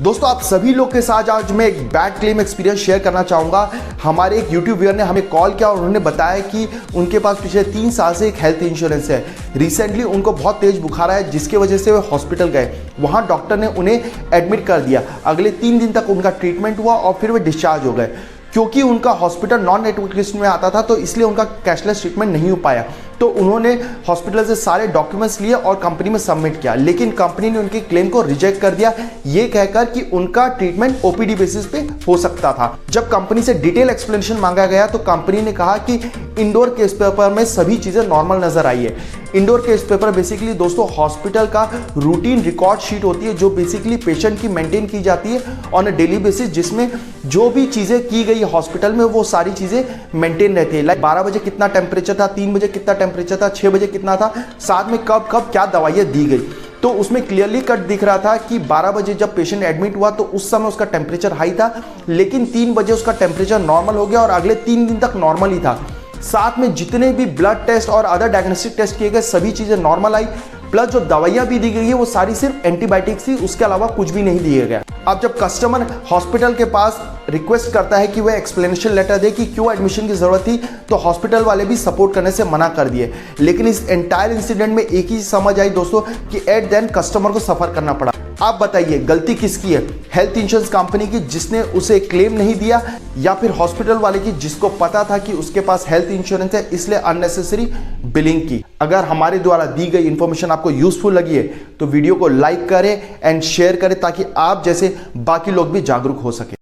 दोस्तों आप सभी लोग के साथ आज मैं एक बैड क्लेम एक्सपीरियंस शेयर करना चाहूँगा। हमारे एक यूट्यूब व्यूअर ने हमें कॉल किया और उन्होंने बताया कि उनके पास पिछले 3 साल से एक हेल्थ इंश्योरेंस है। रिसेंटली उनको बहुत तेज बुखार आया जिसकी वजह से वो हॉस्पिटल गए। वहाँ डॉक्टर ने उन्हें एडमिट कर दिया। अगले 3 दिन तक उनका ट्रीटमेंट हुआ और फिर वे डिस्चार्ज हो गए। क्योंकि उनका हॉस्पिटल नॉन नेटवर्क लिस्ट में आता था तो इसलिए उनका कैशलेस ट्रीटमेंट नहीं हो पाया। तो उन्होंने हॉस्पिटल से सारे डॉक्यूमेंट्स लिए और कंपनी में सबमिट किया, लेकिन कंपनी ने उनके क्लेम को रिजेक्ट कर दिया, ये कहकर कि उनका ट्रीटमेंट ओपीडी बेसिस पे हो सकता था। जब कंपनी से डिटेल एक्सप्लेनेशन मांगा गया तो कंपनी ने कहा कि इंडोर केस पेपर में सभी चीज़ें नॉर्मल नजर आई है। इंडोर केस पेपर बेसिकली दोस्तों हॉस्पिटल का रूटीन रिकॉर्ड शीट होती है जो बेसिकली पेशेंट की मेंटेन की जाती है ऑन अ डेली बेसिस, जिसमें जो भी चीज़ें की गई हॉस्पिटल में वो सारी चीज़ें मेंटेन रहती है। लाइक 12 बजे कितना टेम्परेचर था, 3 बजे कितना टेम्परेचर था, 6 बजे कितना था, साथ में कब कब क्या दवाइयाँ दी गई। तो उसमें क्लियरली कट दिख रहा था कि 12 बजे जब पेशेंट एडमिट हुआ तो उस समय उसका टेम्परेचर हाई था, लेकिन 3 बजे उसका टेम्परेचर नॉर्मल हो गया और अगले 3 दिन तक नॉर्मल ही था। साथ में जितने भी ब्लड टेस्ट और अदर डायग्नोस्टिक टेस्ट किए गए सभी चीज़ें नॉर्मल आई, प्लस जो दवाइयाँ भी दी गई है वो सारी सिर्फ एंटीबायोटिक्स थी, उसके अलावा कुछ भी नहीं दिया गया। अब जब कस्टमर हॉस्पिटल के पास रिक्वेस्ट करता है कि वह एक्सप्लेनेशन लेटर दे कि क्यों एडमिशन की जरूरत थी, तो हॉस्पिटल वाले भी सपोर्ट करने से मना कर दिए। लेकिन इस एंटायर इंसिडेंट में एक ही समझ आई दोस्तों कि एट द एंड कस्टमर को सफर करना पड़ा। आप बताइए गलती किसकी है, हेल्थ इंश्योरेंस कंपनी की जिसने उसे क्लेम नहीं दिया, या फिर हॉस्पिटल वाले की जिसको पता था कि उसके पास हेल्थ इंश्योरेंस है इसलिए अननेसेसरी बिलिंग की। अगर हमारे द्वारा दी गई इंफॉर्मेशन आपको यूजफुल लगी है तो वीडियो को लाइक करें एंड शेयर करें ताकि आप जैसे बाकी लोग भी जागरूक हो सके।